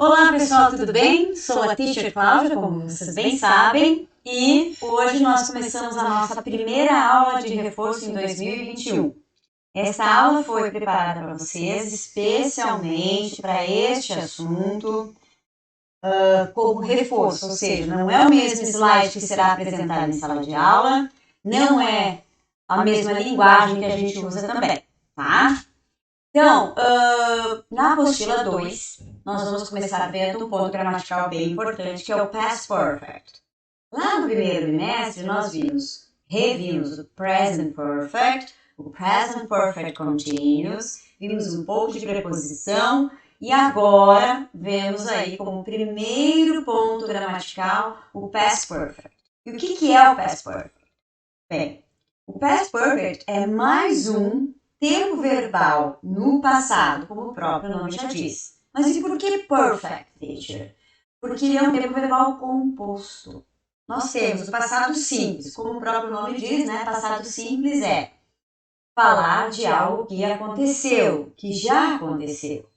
Olá pessoal, tudo bem? Sou a Teacher Cláudia, como vocês bem sabem, e hoje nós começamos a nossa primeira aula de reforço em 2021. Esta aula foi preparada para vocês especialmente para este assunto como reforço, ou seja, não é o mesmo slide que será apresentado em sala de aula, não é a mesma linguagem que a gente usa também, tá? Então, na apostila 2, nós vamos começar vendo um ponto gramatical bem importante, que é o past perfect. Lá no primeiro bimestre, nós revimos o present perfect, o present perfect continuous, vimos um pouco de preposição e agora vemos aí como primeiro ponto gramatical o past perfect. E o que é o past perfect? Bem, o past perfect é mais um tempo verbal no passado, como o próprio nome já diz. Mas e por que perfect, teacher? Porque ele é um tempo verbal composto. Nós temos o passado simples, como o próprio nome diz, né? Passado simples é falar de algo que aconteceu, que já aconteceu.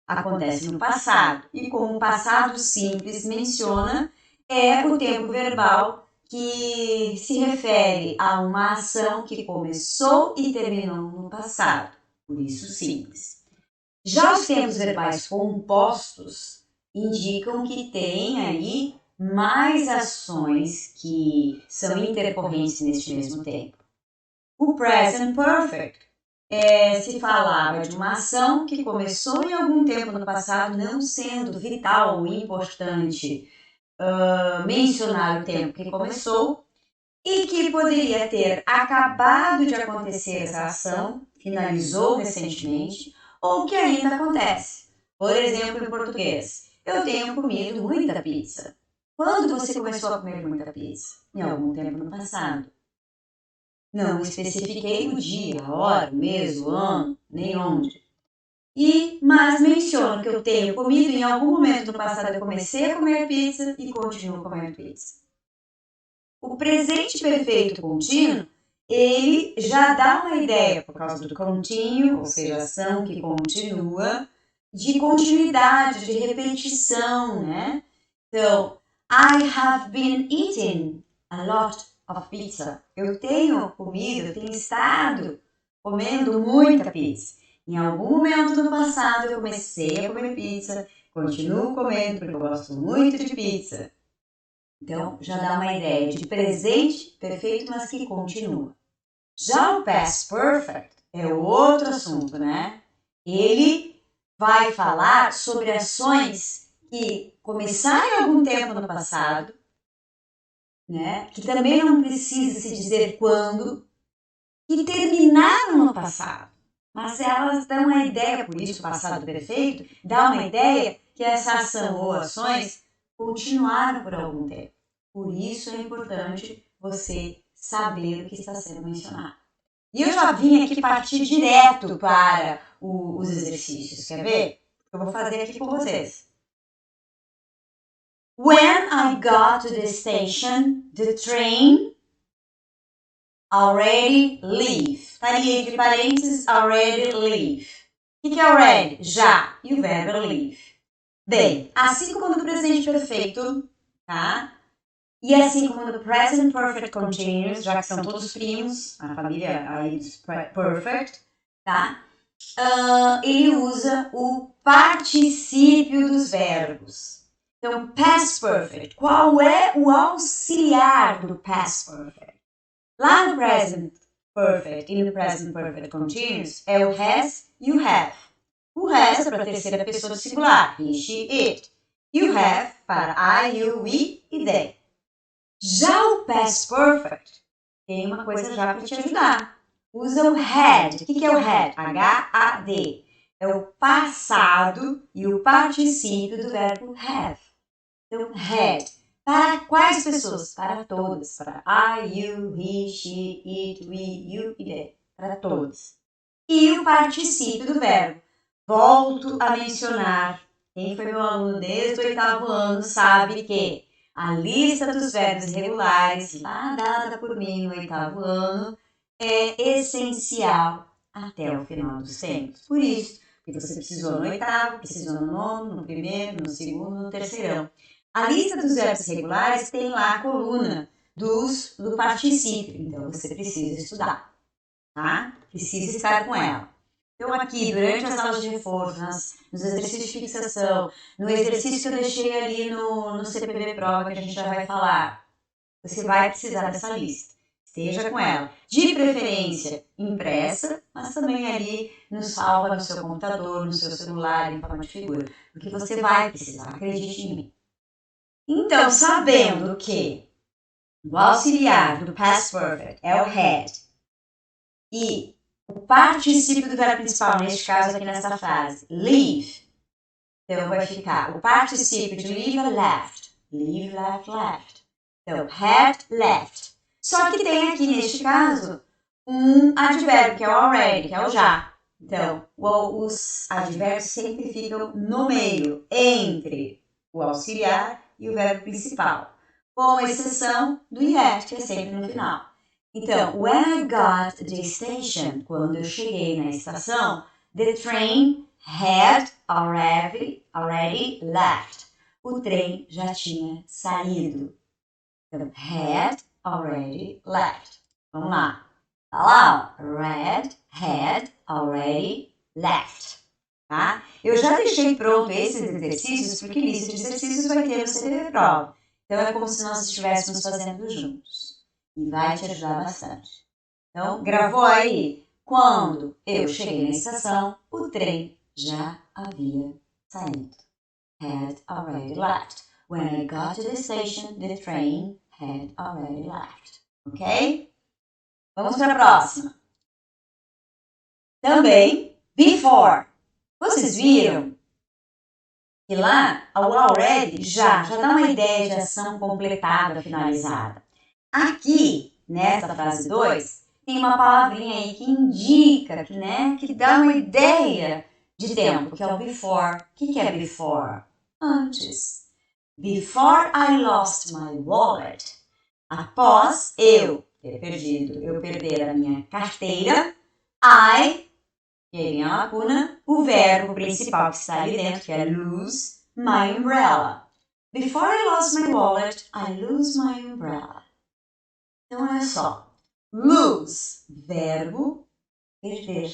Acontece no passado. E como o passado simples menciona, é o tempo verbal que se refere a uma ação que começou e terminou no passado, por isso simples. Já os tempos verbais compostos indicam que tem aí mais ações que são intercorrentes neste mesmo tempo. O present perfect se falava de uma ação que começou em algum tempo no passado, não sendo vital ou importante mencionar o tempo que começou, e que poderia ter acabado de acontecer essa ação, finalizou recentemente, ou que ainda acontece. Por exemplo, em português, eu tenho comido muita pizza. Quando você começou a comer muita pizza? Em algum tempo no passado. Não especifiquei o dia, a hora, o mês, o ano, nem onde. Mas menciono que eu tenho comido em algum momento no passado, eu comecei a comer pizza e continuo comendo pizza. O presente perfeito contínuo, ele já dá uma ideia, por causa do contínuo, ou seja, ação que continua, de continuidade, de repetição, né? Então, I have been eating a lot of pizza. Eu tenho comido, eu tenho estado comendo muita pizza. Em algum momento no passado eu comecei a comer pizza, continuo comendo porque eu gosto muito de pizza. Então, já dá uma ideia de presente perfeito, mas que continua. Já o past perfect é outro assunto, né? Ele vai falar sobre ações que começaram algum tempo no passado, né? Que também não precisa se dizer quando, que terminaram no passado. Mas elas dão uma ideia, por isso o passado perfeito, dá uma ideia que essa ação ou ações continuaram por algum tempo. Por isso é importante você saber o que está sendo mencionado. E eu já vim aqui partir direto para os exercícios, quer ver? Eu vou fazer aqui com vocês. When I got to the station, the train already leave. Está ali entre parênteses, already leave. O que é already? Já. E o verbo leave. Bem, assim como no presente perfeito, tá? E assim como no present perfect continuous, já que são todos primos, a família aí dos perfect, tá? Ele usa o particípio dos verbos. Então, past perfect. Qual é o auxiliar do past perfect? Lá no present perfect e no present perfect continuous é o has e o have. O has é para a terceira pessoa do singular, he, she, it. E o have para I, you, we e they. Já o past perfect tem uma coisa já para te ajudar. Usa o had. O que é o had? H-A-D. É o passado e o particípio do verbo have. Então, had. Para quais pessoas? Para todas. Para I, you, he, she, it, we, you e they. Para todos. E o particípio do verbo. Volto a mencionar. Quem foi meu aluno desde o 8º ano sabe que a lista dos verbos irregulares, lá dada por mim no 8º ano, é essencial até o final dos tempos. Por isso, porque você precisou no oitavo, precisou no nono, no primeiro, no segundo, no terceirão. A lista dos verbos regulares tem lá a coluna do particípio, então você precisa estudar, tá? Precisa estar com ela. Então aqui, durante as aulas de reforço, nos exercícios de fixação, no exercício que eu deixei ali no CPB Prova, que a gente já vai falar, você vai precisar dessa lista. Esteja com ela. De preferência impressa, mas também ali no salva no seu computador, no seu celular, em forma de figura. Porque você vai precisar, acredite em mim. Então, sabendo que o auxiliar do past perfect é o had e o particípio do verbo principal, neste caso aqui nessa frase, leave, então vai ficar o particípio de leave é left. Leave, left, left. Então, had left. Só que tem aqui, neste caso, um advérbio, que é o already, que é o já. Então, os advérbios sempre ficam no meio, entre o auxiliar e o verbo principal, com exceção do yet, que é sempre no final. Então, when I got to the station, quando eu cheguei na estação, the train had already left. O trem já tinha saído. Então, had already left. Vamos lá. Tá lá, ó. Had already left. Tá? Eu já deixei pronto esses exercícios, porque lista de exercícios vai ter no CPB Prova. Então, é como se nós estivéssemos fazendo juntos. E vai te ajudar bastante. Então, gravou aí? Quando eu cheguei na estação, o trem já havia saído. Had already left. When I got to the station, the train had already left. Ok? Vamos para a próxima. Também, before. Vocês viram que lá, o already já dá uma ideia de ação completada, finalizada. Aqui, nessa frase 2, tem uma palavrinha aí que indica, que dá uma ideia de tempo, que é o before. O que é before? Antes. Before I lost my wallet. Após eu perder a minha carteira, e aí vem a lacuna, o verbo principal que está ali dentro, que é lose my umbrella. Before I lost my wallet, I lose my umbrella. Então, olha só. Lose, verbo, perder.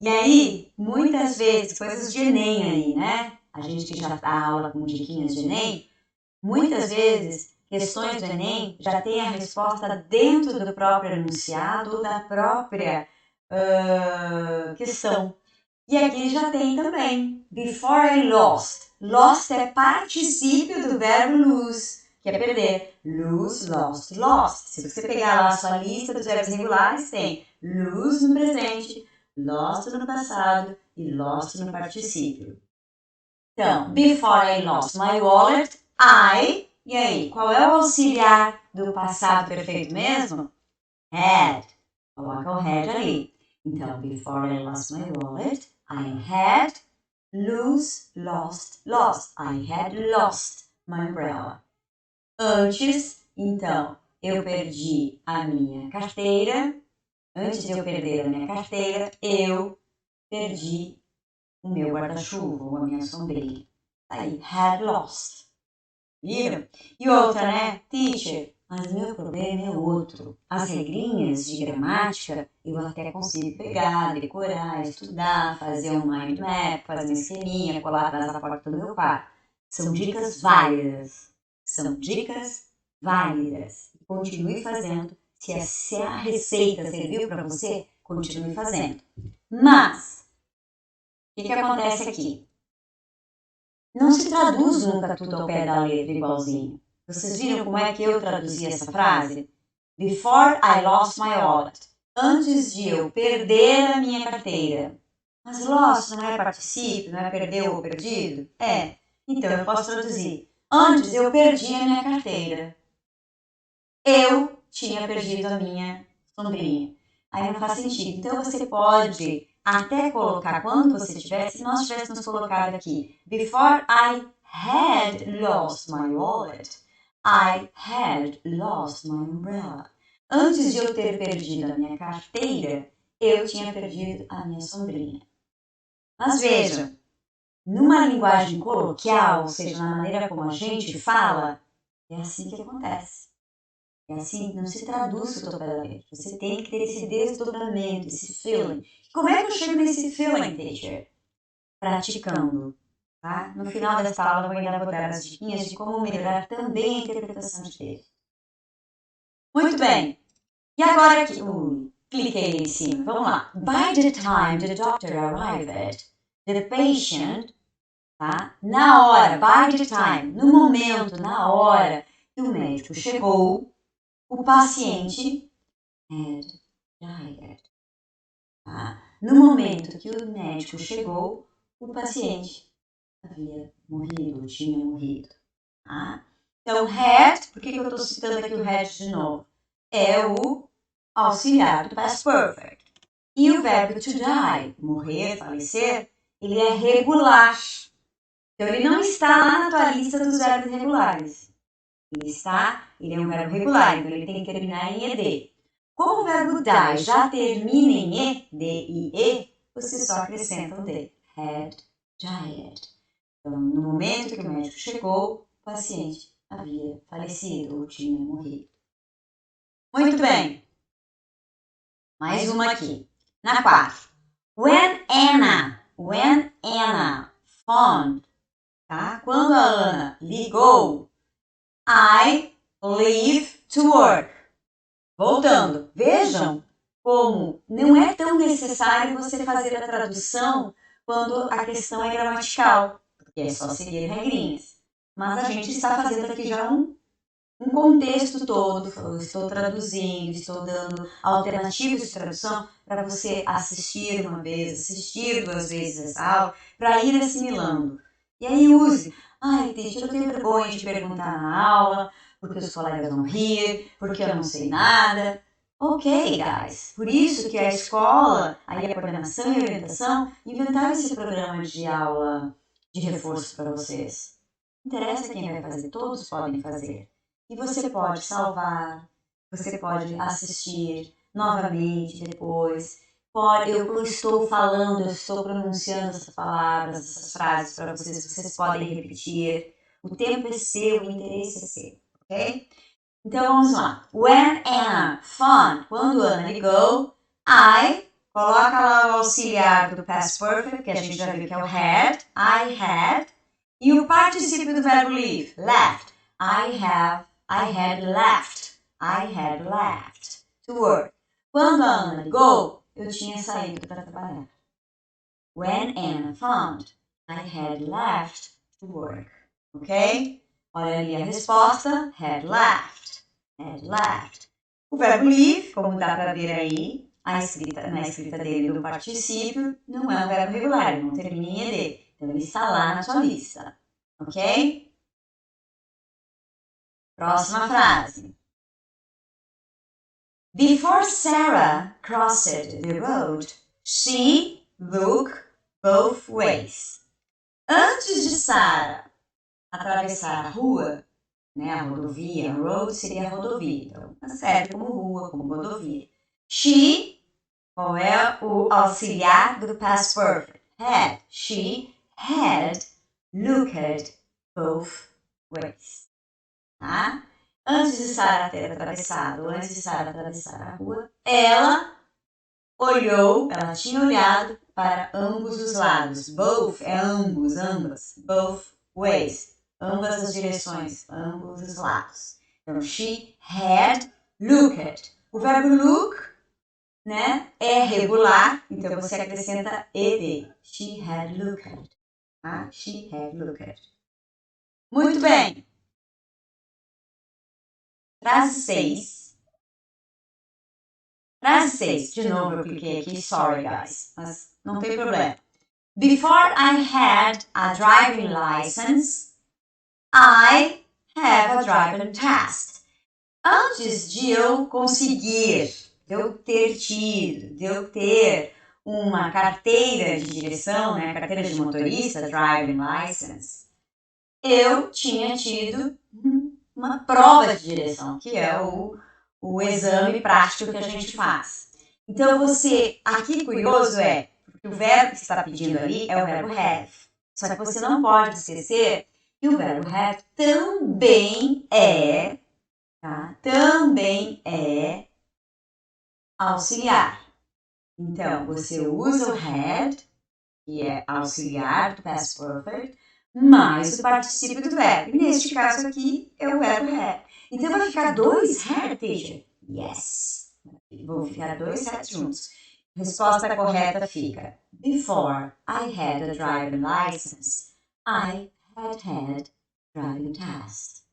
E aí, muitas vezes, coisas de Enem aí, né? A gente que já dá aula com diquinhas de Enem, muitas vezes, questões do Enem já tem a resposta dentro do próprio enunciado ou da própria questão. E aqui já tem também. Before I lost. Lost é particípio do verbo lose, que é perder. Lose, lost, lost. Se você pegar lá a sua lista dos verbos regulares, tem lose no presente, lost no passado e lost no particípio. Então, before I lost my wallet, e aí, qual é o auxiliar do passado perfeito mesmo? Had. Coloca o had ali. Então, before I lost my wallet, I had lost. I had lost my umbrella. Antes, então, eu perdi a minha carteira. Antes de eu perder a minha carteira, eu perdi o meu guarda-chuva ou a minha sombrinha. Aí, had lost. Viram? E outra, né? Teacher, mas meu problema é outro. As regrinhas de gramática eu até consigo pegar, decorar, estudar, fazer um mind map, fazer um esqueminha, colar atrás da porta do meu quarto. São dicas válidas. São dicas válidas. Continue fazendo. Se a receita serviu para você, continue fazendo. Mas, o que acontece aqui? Não se traduz nunca tudo ao pé da letra igualzinho. Vocês viram como é que eu traduzi essa frase? Before I lost my wallet. Antes de eu perder a minha carteira. Mas lost não é particípio, não é perder ou perdido? É. Então eu posso traduzir. Antes eu perdi a minha carteira. Eu tinha perdido a minha sombrinha. Aí não faz sentido. Então você pode até colocar, quando você tivesse, se nós tivéssemos colocado aqui, before I had lost my wallet, I had lost my umbrella. Antes de eu ter perdido a minha carteira, eu tinha perdido a minha sombrinha. Mas vejam, numa linguagem coloquial, ou seja, na maneira como a gente fala, é assim que acontece. É assim, não se traduz o topo da letra. Você tem que ter esse desdobramento, esse feeling. Como é que eu chego nesse feeling, teacher? Praticando. Tá? No final desta aula eu ainda vou dar as diquinhas de como melhorar também a interpretação de texto. Muito bem. E agora aqui, cliquei ali em cima. Vamos lá. By the time the doctor arrived, the patient, tá? Na hora, by the time, no momento, na hora que o médico chegou, o paciente had died. Tá? No momento que o médico chegou, o paciente havia morrido, tinha morrido. Tá? Então, had, por que eu estou citando aqui o had de novo? É o auxiliar do past perfect. E o verbo to die, morrer, falecer, ele é regular. Então, ele não está lá na tua lista dos verbos regulares. Ele é um verbo regular, então ele tem que terminar em ed. Como o verbo die já termina em e, D-I-E, você só acrescenta o D. Had died. Então, no momento que o médico chegou, o paciente havia falecido ou tinha morrido. Muito bem. Mais uma aqui. Na 4. When Anna phoned, tá? Quando a Ana ligou, I leave to work. Voltando, vejam como não é tão necessário você fazer a tradução quando a questão é gramatical, porque é só seguir regrinhas. Mas a gente está fazendo aqui já um contexto todo, estou traduzindo, estou dando alternativas de tradução para você assistir uma vez, assistir 2 vezes essa aula, para ir assimilando. E aí use, teacher, eu tenho vergonha de perguntar na aula, porque os colegas vão rir, porque eu não sei nada. Ok, guys. Por isso que a escola, aí a coordenação e a orientação, inventaram esse programa de aula de reforço para vocês. Não interessa quem vai fazer, todos podem fazer. E você pode salvar, você pode assistir novamente depois. Eu estou falando, eu estou pronunciando essas palavras, essas frases para vocês, vocês podem repetir. O tempo é seu, o interesse é seu, ok? Então vamos lá. When Anna phoned, quando Ana ligou, coloca lá o auxiliar do past perfect, que a gente já viu que é o had, I had, e o particípio do verbo leave, left. I had left to work. Quando a Ana ligou, eu tinha saído para trabalhar. When Anna phoned, I had left to work. Ok? Olha ali a resposta, had left. O verbo leave, como dá para ver aí, na escrita dele do particípio, não é um verbo regular, ele não termina em ed. Então ele está lá na sua lista. Ok? Próxima frase. Before Sarah crossed the road, she looked both ways. Antes de Sarah atravessar a rua, né, a rodovia, road seria a rodovia, então serve como rua, como rodovia. She, qual é o auxiliar do past perfect? Had. She had looked both ways. Tá? Antes de Sarah ter atravessado, antes de Sarah atravessar a rua, ela tinha olhado para ambos os lados. Both é ambos, ambas. Both ways. Ambas as direções, ambos os lados. Então, she had looked. O verbo look, né, é regular, então você acrescenta ed. She had looked. Tá? She had looked. Muito bem. Frase 6. Frase 6. De novo eu cliquei aqui, sorry guys, mas não tem problema. Before I had a driving license, I have a driving test. Antes de eu conseguir, de eu ter tido, de eu ter uma carteira de direção, né, carteira de motorista, driving license, eu tinha tido uma prova de direção, que é o exame prático que a gente faz. Então você, aqui curioso é, que o verbo que está pedindo ali é o verbo have. Só que você não pode esquecer que o verbo have também é, tá? Também é auxiliar. Então, você usa o had, que é auxiliar do past perfect, mais o particípio do verbo. E neste caso aqui é o verbo have. Então, vai ficar dois had, teacher? Yes. Vão ficar dois hats juntos. Resposta correta fica: Before I had a driving license, I had driving test.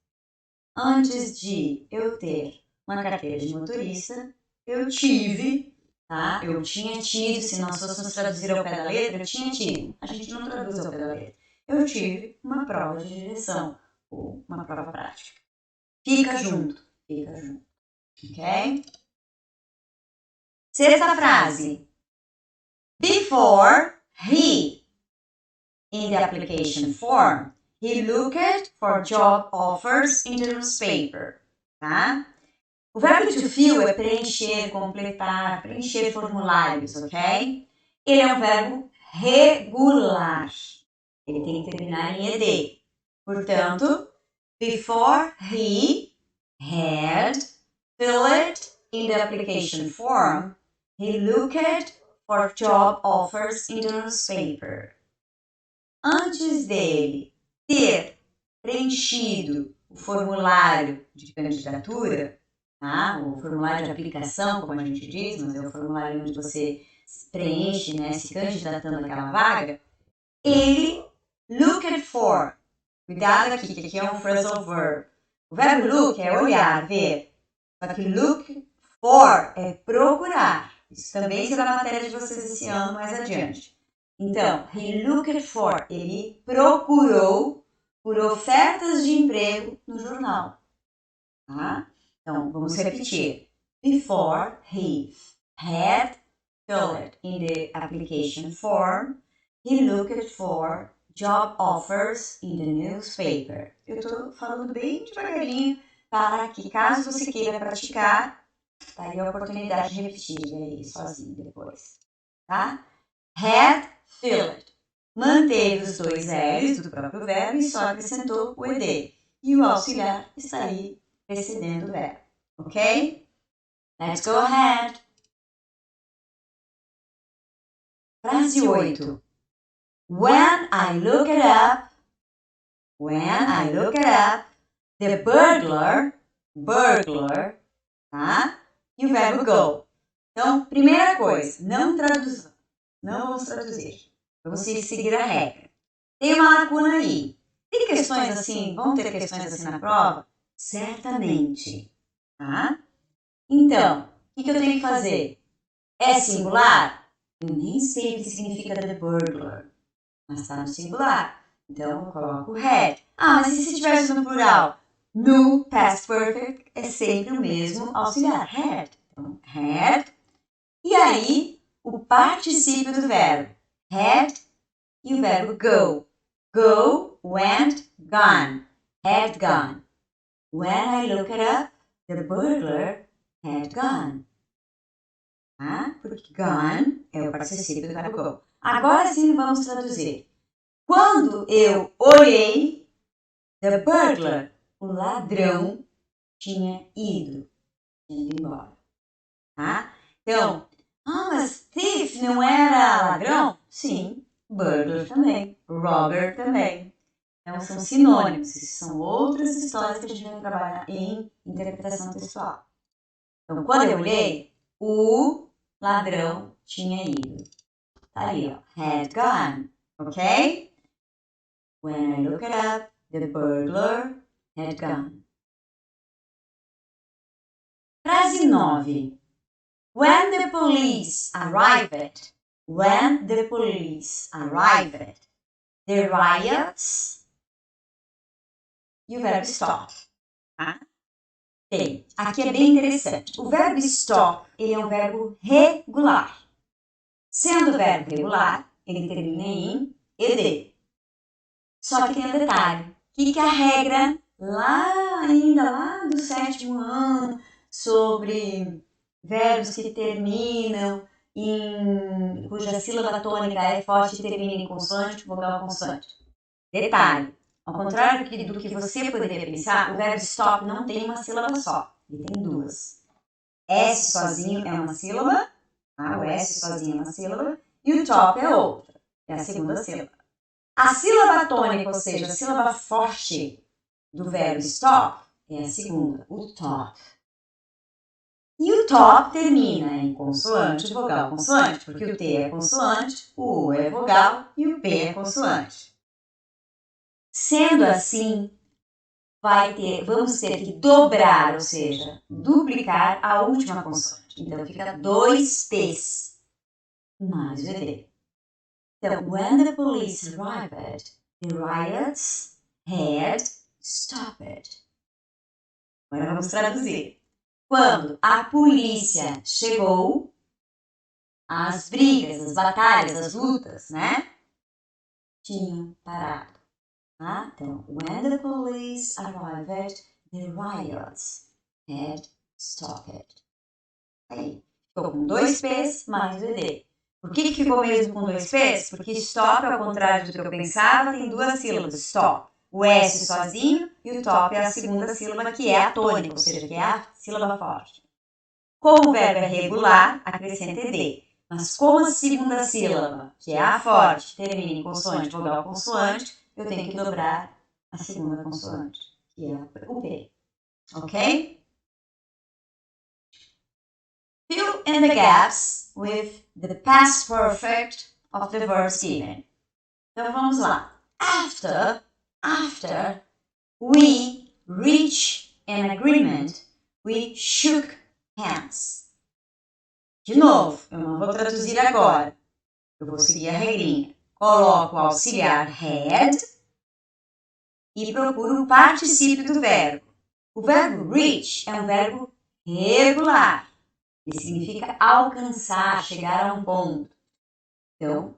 Antes de eu ter uma carteira de motorista, eu tive, tá? Eu tinha tido, se nós fôssemos traduzir ao pé da letra, eu tinha tido. A gente não traduz ao pé da letra. Eu tive uma prova de direção, ou uma prova prática. Fica junto, ok? Sexta frase. Before he, in the application form, he looked for job offers in the newspaper, tá? O verbo to fill é preencher, completar, preencher formulários, ok? Ele é um verbo regular. Ele tem que terminar em ed. Portanto, before he had filled in the application form, he looked for job offers in the newspaper. Antes dele ter preenchido o formulário de candidatura, tá? O formulário de aplicação, como a gente diz, mas é o formulário onde você preenche, né, se candidatando àquela vaga, ele looked for. Cuidado aqui, que aqui é um phrasal verb. O verbo look é olhar, ver. Só que look for é procurar. Isso também será matéria de vocês esse ano mais adiante. Então, he looked for, ele procurou por ofertas de emprego no jornal. Tá? Então, vamos repetir. Before he had filled in the application form, he looked for job offers in the newspaper. Eu estou falando bem devagarinho para que, caso você queira praticar, tá aí a oportunidade de repetir aí sozinho depois. Tá? Had filled. Manteve os dois L's do próprio verbo e só acrescentou o ed. E o auxiliar está aí precedendo o verbo. Ok? Let's go ahead. Frase 8. When I looked up, the burglar, tá? E o verbo go. Então, primeira coisa, não vamos traduzir. Vamos seguir a regra. Tem uma lacuna aí. Tem questões assim, vão ter questões assim na prova? Certamente. Tá? Então, o que eu tenho que fazer? É singular? Eu nem sei o que significa the burglar, mas está no singular. Então, eu coloco had. Ah, mas e se estivesse no plural? No past perfect é sempre o mesmo auxiliar, had. Então, had. E aí, o particípio do verbo, had, e o verbo go. Go, went, gone. Had gone. When I looked up, the burglar had gone. Tá? Porque gone é o particípio do verbo go. Agora sim vamos traduzir. Quando eu olhei, the burglar, o ladrão, tinha ido embora. Tá? Então, mas thief não era ladrão? Sim, burglar também, robber também. Então, são sinônimos, são outras histórias que a gente vai trabalhar em interpretação textual. Então, quando eu olhei, o ladrão tinha ido. Tá ali, ó, had gone, ok? When I looked up, the burglar had gone. Frase 9. When the police arrived, the riots, e o verbo stop. Tá? Bem, aqui é bem interessante. O verbo stop, ele é um verbo regular. Sendo verbo regular, ele termina em ed. Só que tem um detalhe. O que a regra, lá do 7º ano, sobre verbos que terminam cuja sílaba tônica é forte e termina em consoante, vogal consoante. Detalhe, ao contrário do que você poderia pensar, o verbo stop não tem uma sílaba só, ele tem duas. S sozinho é uma sílaba, tá? O S sozinho é uma sílaba, e o top é outra, é a segunda sílaba. A sílaba tônica, ou seja, a sílaba forte do verbo stop, é a segunda, o top. E o top termina em consoante, vogal, consoante, porque o T é consoante, o U é vogal e o P é consoante. Sendo assim, vamos ter que dobrar, ou seja, duplicar a última consoante. Então, fica 2 P's mais o ED. Então, when the police arrived, the riots had stopped. Agora vamos traduzir. Quando a polícia chegou, as brigas, as batalhas, as lutas, né? Tinham parado. Tá? Então, when the police arrived, the riots had stopped. Aí, ficou com 2 P's mais o ED. Por que ficou mesmo com 2 P's? Porque stop, ao contrário do que eu pensava, tem duas sílabas. Stop. O S sozinho e o top é a segunda sílaba, que é a tônica, ou seja, que é a sílaba forte. Como o verbo é regular, acrescenta ED. Mas como a segunda sílaba, que é a forte, termina em consoante, vogal, consoante, eu tenho que dobrar a segunda consoante, que é o P. Ok? Fill in the gaps with the past perfect of the verbs given. Então vamos lá. After we reach an agreement, we shook hands. De novo, eu não vou traduzir agora. Eu vou seguir a regrinha. Coloco o auxiliar had e procuro o particípio do verbo. O verbo reach é um verbo regular. Ele significa alcançar, chegar a um ponto. Então,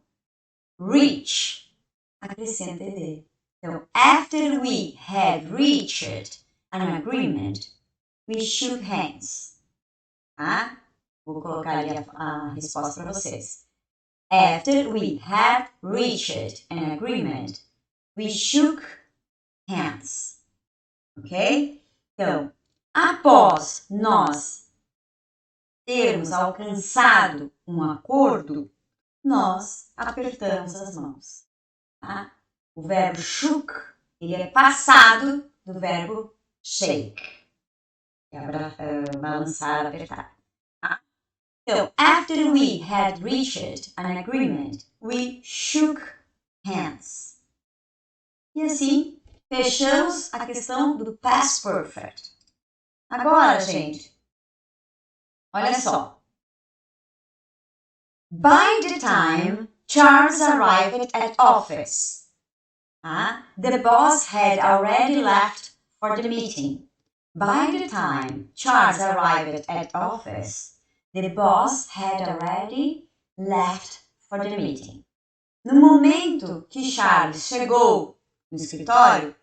reach, acrescenta ED. Então, after we had reached an agreement, we shook hands. Tá? Vou colocar ali a resposta para vocês. After we had reached an agreement, we shook hands. Ok? Então, após nós termos alcançado um acordo, nós apertamos as mãos. Tá? O verbo shook, ele é passado do verbo shake, que é balançar, apertar. Tá? Então, after we had reached an agreement, we shook hands. E assim, fechamos a questão do past perfect. Agora, gente, olha só. By the time Charles arrived at office, the boss had already left for the meeting. By the time Charles arrived at office, the boss had already left for the meeting. No momento que Charles chegou no escritório,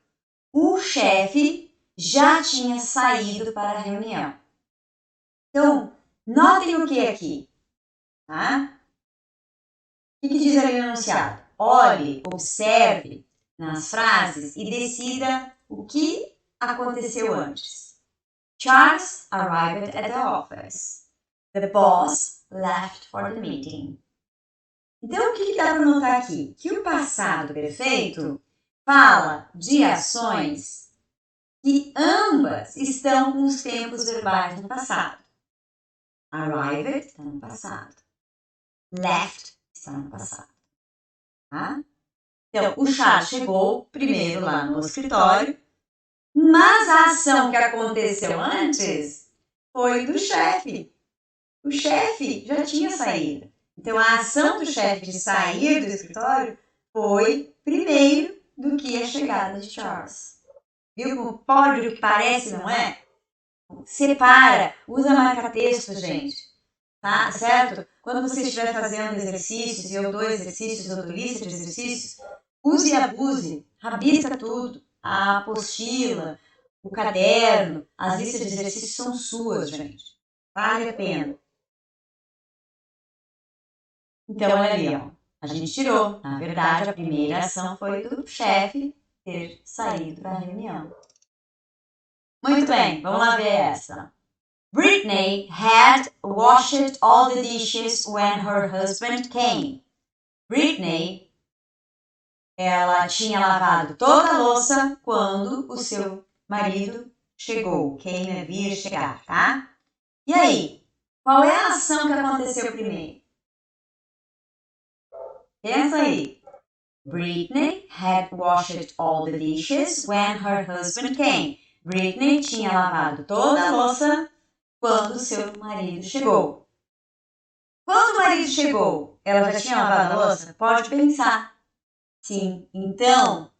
o chefe já tinha saído para a reunião. Então, notem o que aqui, tá? O que diz ali no enunciado? Olhe, observe nas frases e decida o que aconteceu antes. Charles arrived at the office. The boss left for the meeting. Então, o que dá para notar aqui? Que o passado perfeito fala de ações que ambas estão com os tempos verbais no passado. Arrived está no passado. Left está no passado. Tá? Então, o Charles chegou primeiro lá no escritório, mas a ação que aconteceu antes foi do chefe. O chefe já tinha saído. Então, a ação do chefe de sair do escritório foi primeiro do que a chegada de Charles. Viu como pode o que parece, não é? Separa, usa marca-texto, gente. Tá? Certo? Quando você estiver fazendo exercícios, e eu dou exercícios, eu dou lista de exercícios, use e abuse, rabisca tudo. A apostila, o caderno, as listas de exercícios são suas, gente. Vale a pena. Então, olha ali, ó, a gente tirou. Na verdade, a primeira ação foi do chefe ter saído para a reunião. Muito bem, vamos lá ver essa. Britney had washed all the dishes when her husband came. Britney, ela tinha lavado toda a louça quando o seu marido chegou. Quem é vir chegar, tá? E aí, qual é a ação que aconteceu primeiro? Pensa aí. Britney had washed all the dishes when her husband came. Britney tinha lavado toda a louça quando seu marido chegou. Quando o marido chegou, ela já tinha lavado a louça? Pode pensar. Sim. Então,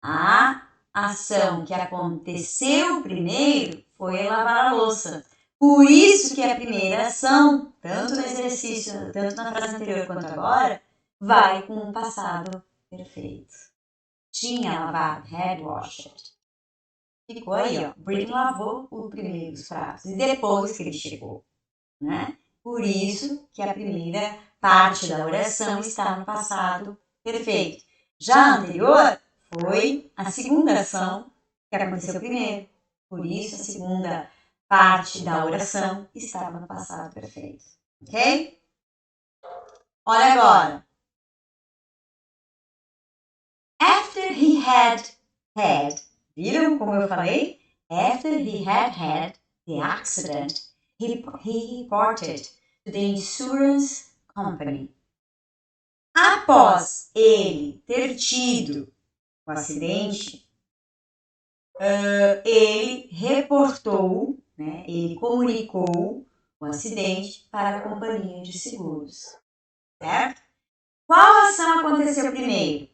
a ação que aconteceu primeiro foi lavar a louça. Por isso que a primeira ação, tanto no exercício, tanto na frase anterior quanto agora, vai com o passado perfeito. Tinha lavado, had washed. Ficou aí, ó. Britney lavou o primeiro dos pratos e depois que ele chegou, né? Por isso que a primeira parte da oração está no passado perfeito. Já a anterior foi a segunda ação que aconteceu primeiro. Por isso, a segunda parte da oração estava no passado perfeito. Ok? Olha agora. After he had, viram como eu falei? After he had the accident, he reported to the insurance company. Após ele ter tido o acidente, ele reportou, né, ele comunicou o acidente para a companhia de seguros, certo? Qual ação aconteceu primeiro?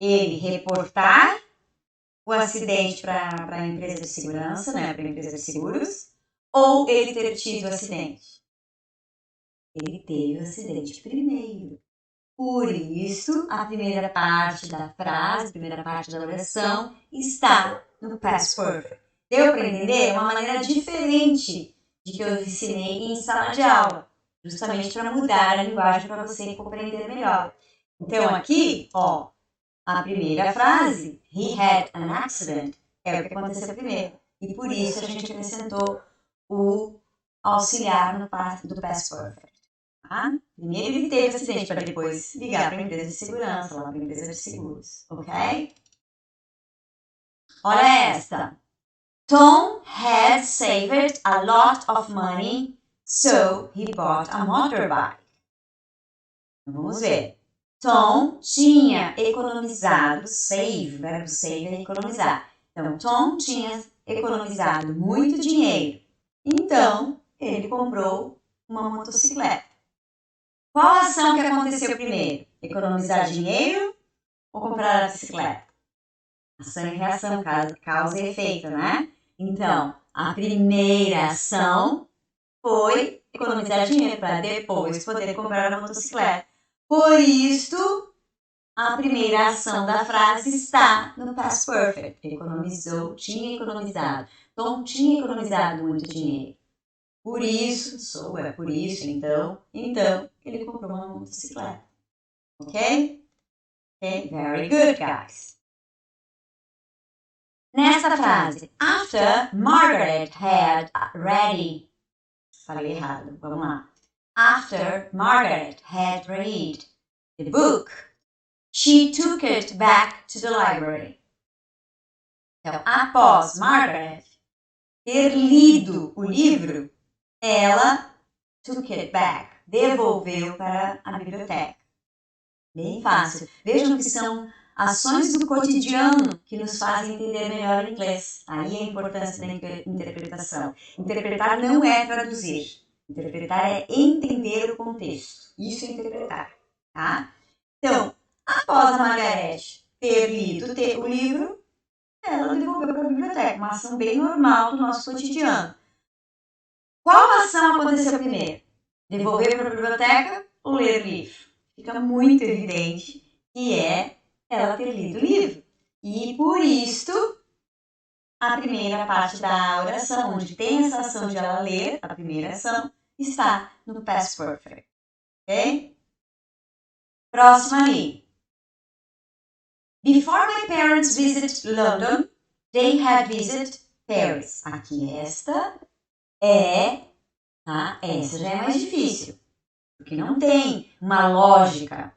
Ele reportar o acidente para a empresa de segurança, né, para a empresa de seguros, ou ele ter tido o acidente? Ele teve o acidente primeiro. Por isso, a primeira parte da frase, a primeira parte da oração está no past perfect. Deu para entender? É uma maneira diferente de que eu ensinei em sala de aula, justamente para mudar a linguagem para você compreender melhor. Então, aqui, ó, a primeira frase, he had an accident, é o que aconteceu primeiro. E por isso a gente acrescentou o auxiliar no do past perfect. Tá? Primeiro ele teve acidente para depois ligar para a empresa de segurança, lá para a empresa de seguros, ok? Olha esta. Tom had saved a lot of money, so he bought a motorbike. Vamos ver. Tom tinha economizado, save, o verbo save é economizar. Então, Tom tinha economizado muito dinheiro. Então, ele comprou uma motocicleta. Qual a ação que aconteceu primeiro? Economizar dinheiro ou comprar a bicicleta? Ação e reação, causa e efeito, né? Então, a primeira ação foi economizar dinheiro para depois poder comprar a motocicleta. Por isso, a primeira ação da frase está no past perfect. Economizou, tinha economizado. Tom tinha economizado muito dinheiro. Por isso, é por isso, então, ele comprou uma motocicleta. Ok? Ok? Very good, guys. Nesta frase, after Margaret had ready. Falei errado, vamos lá. After Margaret had read the book, she took it back to the library. Então, após Margaret ter lido o livro, ela took it back, devolveu para a biblioteca. Bem fácil. Vejam que são ações do cotidiano que nos fazem entender melhor o inglês. Aí a importância da interpretação. Interpretar não é traduzir. Interpretar é entender o contexto. Isso é interpretar, tá? Então, após a Margarete ter lido o livro, ela devolveu para a biblioteca. Uma ação bem normal do nosso cotidiano. Qual ação aconteceu primeiro? Devolver para a biblioteca ou ler o livro? Fica muito evidente que é ela ter lido o livro. E por isto, a primeira parte da oração, onde tem essa ação de ela ler, a primeira ação, está no past perfect. Ok? Próximo ali. Before my parents visited London, they had visited Paris. Aqui esta é, tá? Essa já é mais difícil, porque não tem uma lógica.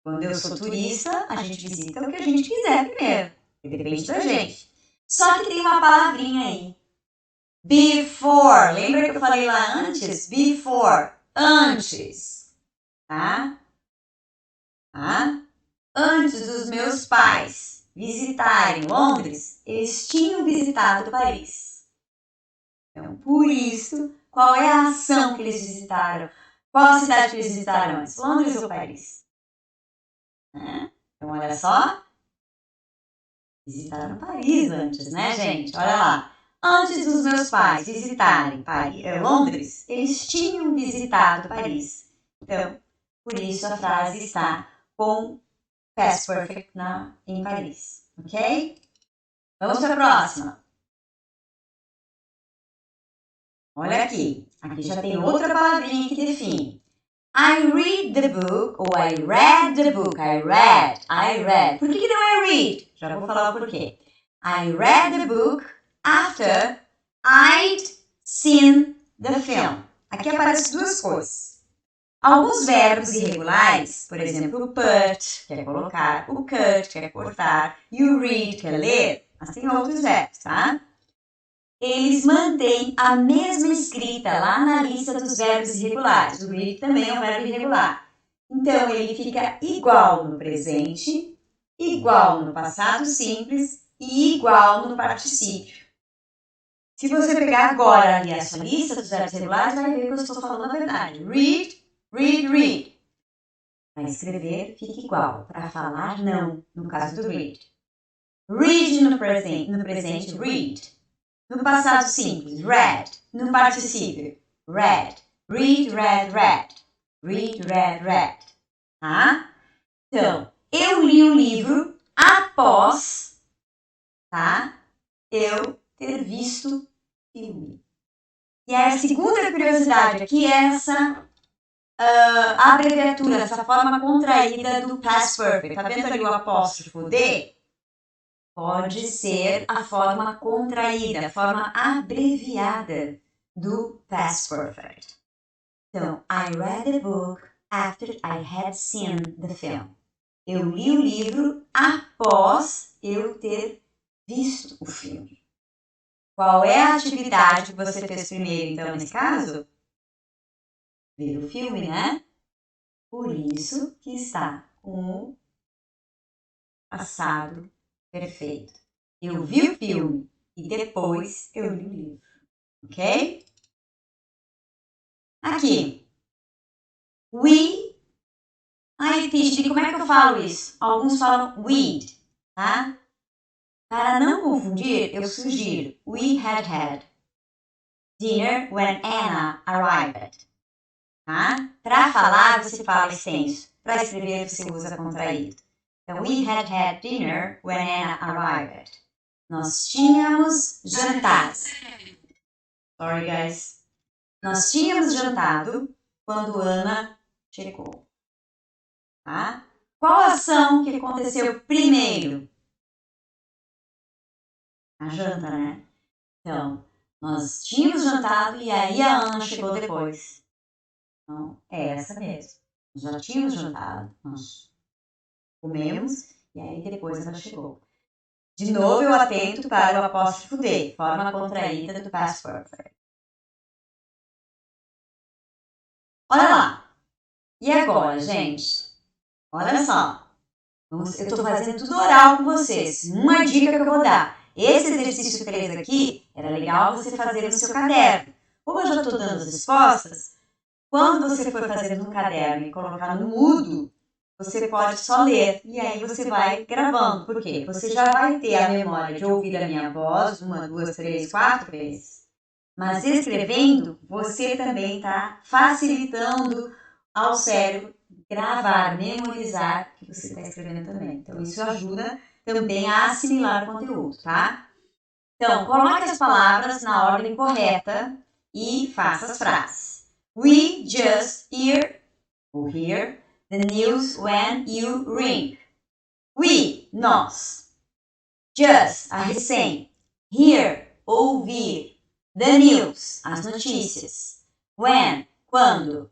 Quando eu sou turista, a gente visita o que a gente quiser primeiro. Depende da gente. Só que tem uma palavrinha aí. Before. Lembra que eu falei lá antes? Before. Antes. Tá? Antes dos meus pais visitarem Londres, eles tinham visitado Paris. Então, por isso, qual é a ação que eles visitaram? Qual a cidade que eles visitaram antes? Londres ou Paris? Então, olha só. Visitaram Paris antes, né, gente? Olha lá. Antes dos meus pais visitarem Londres, eles tinham visitado Paris. Então, por isso a frase está com past perfect em Paris. Ok? Vamos para a próxima. Olha aqui. Aqui já tem outra palavrinha que define. I read the book, ou I read the book. I read. Por que não é read? Já vou falar o porquê. I read the book after I'd seen the film. Aqui aparecem duas coisas. Alguns verbos irregulares, por exemplo, o put, que é colocar, o cut, que é cortar, e o read, que é ler, mas tem outros verbos, tá? Eles mantêm a mesma escrita lá na lista dos verbos irregulares. O read também é um verbo irregular. Então, ele fica igual no presente, igual no passado simples e igual no particípio. Se você pegar agora ali a sua lista dos verbos irregulares, vai ver que eu estou falando a verdade. Read, read, read. Para escrever, fica igual. Para falar, não, no caso do read. Read no presente, read. No passado simples, read. No particípio, read. Read, read, read. Read, read, read. Tá? Então, eu li o livro após, tá? Eu ter visto filme. E a segunda curiosidade aqui é essa abreviatura, essa forma contraída do past perfect. Tá vendo ali o apóstrofo D? Pode ser a forma contraída, a forma abreviada do past perfect. Então, I read the book after I had seen the film. Eu li o livro após eu ter visto o filme. Qual é a atividade que você fez primeiro, então, nesse caso? Ver o filme, né? Por isso que está com o passado perfeito. Eu vi o filme e depois eu li o livro. Ok? Aqui. We. Ai, teacher, como é que eu falo isso? Alguns falam we'd, tá? Para não confundir, eu sugiro we had dinner when Anna arrived. Tá? Para falar, você fala extenso. Para escrever, você usa contraído. Então, we had dinner when Anna arrived. Nós tínhamos jantado. Sorry, guys. Nós tínhamos jantado quando Ana chegou. Tá? Qual ação que aconteceu primeiro? A janta, né? Então, nós tínhamos jantado e aí a Ana chegou depois. Então, é essa mesmo. Nós já tínhamos jantado, nós comemos e aí depois ela chegou. De novo, eu atento para o apóstrofo D, forma contraída do past perfect. Olha lá. E agora, gente? Olha só. Eu estou fazendo tudo oral com vocês. Uma dica que eu vou dar. Esse exercício 3 aqui, era legal você fazer no seu caderno. Como eu já estou dando as respostas, quando você for fazer no caderno e colocar no mudo, você pode só ler e aí você vai gravando. Por quê? Você já vai ter a memória de ouvir a minha voz 1, 2, 3, 4 vezes. Mas escrevendo, você também está facilitando ao cérebro gravar, memorizar o que você está escrevendo também. Então, isso ajuda também a assimilar o conteúdo, tá? Então, coloque as palavras na ordem correta e faça as frases. We just hear the news when you ring. We, nós. Just, a recém. Hear, ouvir. The news, as notícias. When, quando.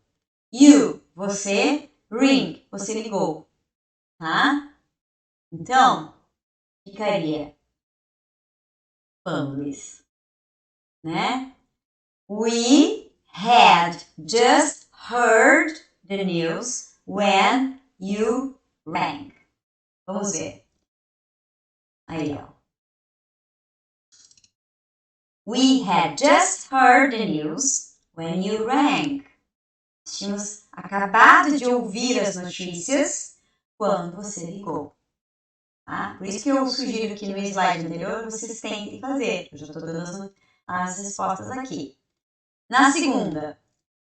You, você. Ring, você ligou. Tá? Então, ficaria. Vamos, Luiz. Né? We had just heard the news when you rang. Vamos ver. Aí, ó. We had just heard the news when you rang. Nós tínhamos acabado de ouvir as notícias quando você ligou. Tá? Por isso que eu sugiro que no slide anterior vocês tentem fazer. Eu já estou dando as respostas aqui. Na segunda,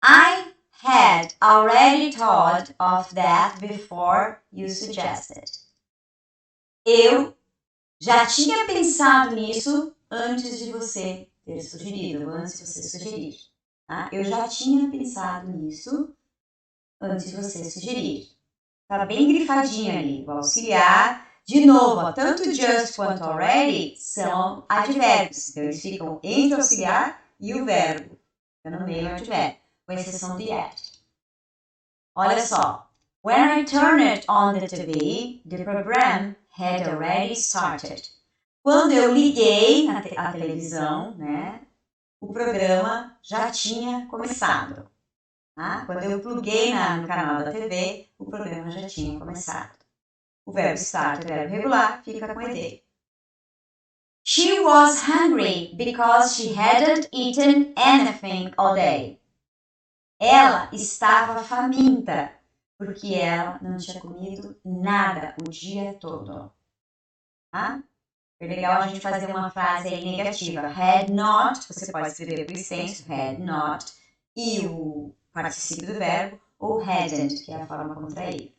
I had already thought of that before you suggested. Eu já tinha pensado nisso antes de você ter sugerido, antes de você sugerir. Tá? Eu já tinha pensado nisso antes de você sugerir. Tá bem grifadinho ali, o auxiliar. De novo, ó, tanto just quanto already são advérbios. Então, eles ficam entre o auxiliar e o verbo. Fica no meio o advérbio, com exceção de at. Olha só. When I turned on the TV, the program had already started. Quando eu liguei a televisão, né, o programa já tinha começado. Tá? Quando eu pluguei no canal da TV, o programa já tinha começado. O verbo start é verbo regular, fica com ed. She was hungry because she hadn't eaten anything all day. Ela estava faminta porque ela não tinha comido nada o dia todo. Tá? Foi legal a gente fazer uma frase aí negativa. Had not, você pode escrever por extenso, had not, e o particípio do verbo, ou hadn't, que é a forma contraída.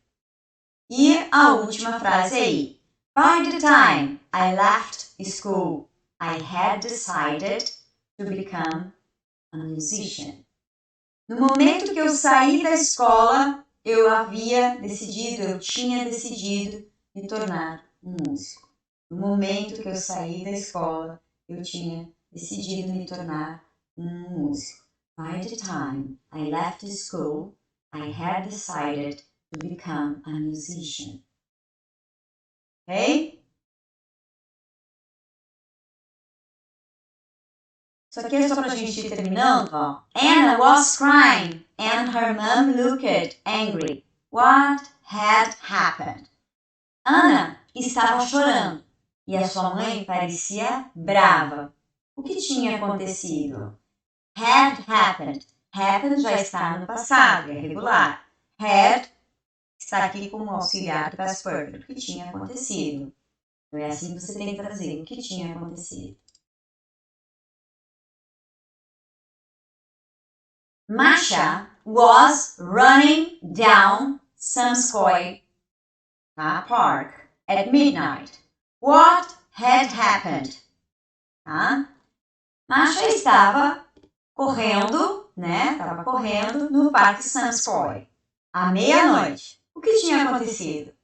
E a última frase aí. By the time I left school, I had decided to become a musician. No momento que eu saí da escola, eu tinha decidido me tornar um músico. No momento que eu saí da escola, eu tinha decidido me tornar um músico. By the time I left school, I had decided to become a musician. Ok? Isso aqui é só pra gente ir terminando, ó. Anna was crying and her mom looked angry. What had happened? Ana estava chorando e a sua mãe parecia brava. O que tinha acontecido? Had happened. Happened já está no passado, é regular. Had está aqui como auxiliar do past perfect. O que tinha acontecido? Então é assim que você tem que trazer o que tinha acontecido. Masha was running down Samskoy Park at midnight. What had happened? Tá? Masha estava correndo, né? Estava correndo no Parque Samskoy à meia-noite. O que tinha acontecido?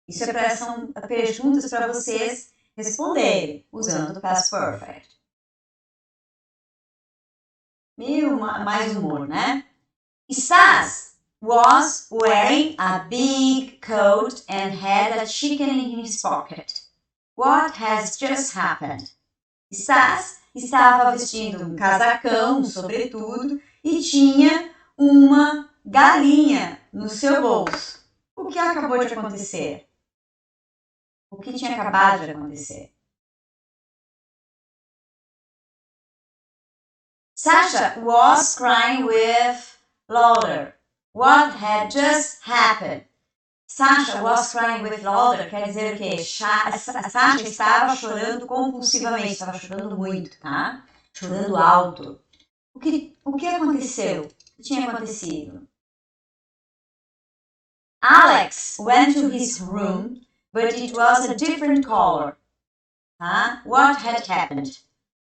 Isso são perguntas para vocês responderem usando o past perfect. Meio mais humor, né? Stas was wearing a big coat and had a chicken in his pocket. What has just happened? Stas estava vestindo um casacão, um sobretudo, e tinha uma galinha no seu bolso. O que acabou de acontecer? O que tinha acabado de acontecer? Sasha was crying with laughter. What had just happened? Sasha was crying with laughter quer dizer o quê? Sasha estava chorando compulsivamente, estava chorando muito, tá? Chorando alto. O que aconteceu? O que tinha acontecido? Alex went to his room, but it was a different color. Tá? What had happened?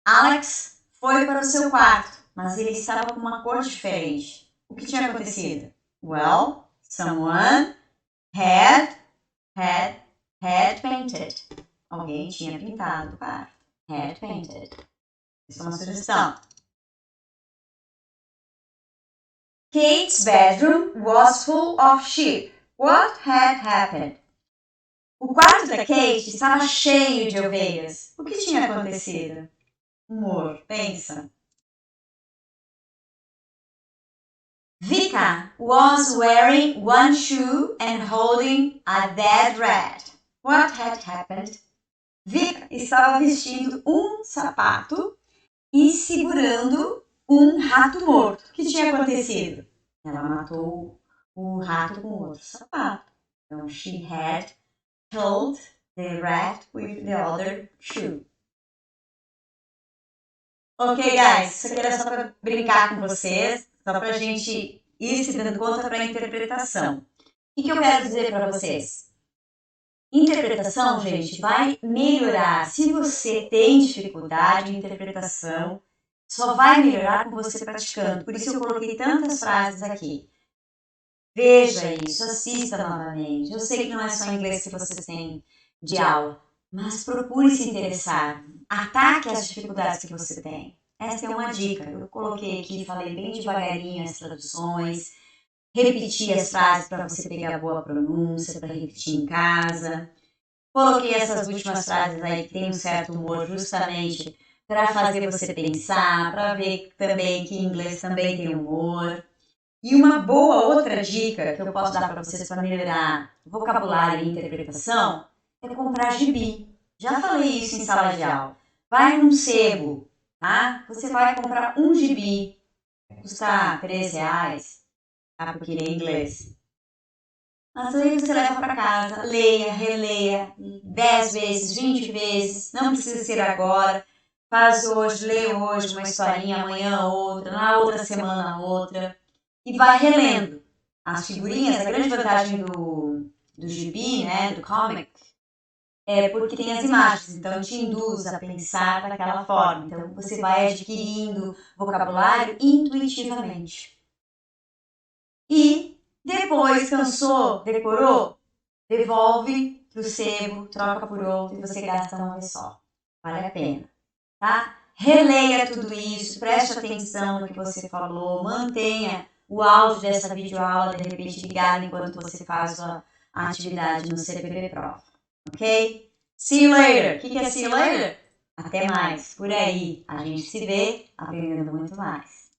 Alex foi para o seu quarto, mas ele estava com uma cor diferente. O que tinha acontecido? Well, Someone had painted. Alguém tinha pintado o quarto. Had painted. Isso é uma sugestão. Kate's bedroom was full of sheep. What had happened? O quarto da Kate estava cheio de ovelhas. O que tinha acontecido? Humor, pensa. Vika was wearing one shoe and holding a dead rat. What had happened? Vika estava vestindo um sapato e segurando um rato morto. O que tinha acontecido? Ela matou o rato com outro sapato. Então, she had killed the rat with the other shoe. Ok, guys, isso aqui era só para brincar com vocês, só para a gente ir se dando conta para a interpretação. O que eu quero dizer para vocês? Interpretação, gente, vai melhorar. Se você tem dificuldade em interpretação, só vai melhorar com você praticando. Por isso eu coloquei tantas frases aqui. Veja isso, assista novamente. Eu sei que não é só inglês que vocês têm de aula, mas procure se interessar. Ataque as dificuldades que você tem. Essa é uma dica. Eu coloquei aqui, falei bem devagarinho as traduções, repeti as frases para você pegar boa pronúncia, para repetir em casa. Coloquei essas últimas frases aí que tem um certo humor justamente para fazer você pensar, para ver também que em inglês também tem humor. E uma boa outra dica que eu posso dar para vocês para melhorar vocabulário e interpretação é comprar gibi. Já falei isso em sala de aula. Vai num sebo, tá? Você vai comprar um gibi, vai custar R$3, tá? Porque ele é em inglês. Mas aí você leva para casa, leia, releia 10 vezes, 20 vezes, não precisa ser agora. Faz hoje, lê hoje uma historinha, amanhã outra, na outra semana outra. E vai relendo as figurinhas. A grande vantagem do gibi, né, do comic, é porque tem as imagens, então te induz a pensar daquela forma. Então você vai adquirindo vocabulário intuitivamente. E depois, cansou, decorou, devolve pro sebo, troca por outro e você gasta uma vez só. Vale a pena, tá? Releia tudo isso, preste atenção no que você falou, mantenha o áudio dessa videoaula, de repente, ligado enquanto você faz a atividade no CPP Prof. Ok? See you later! O que é see you later? Até mais. Por aí, a gente se vê aprendendo muito mais.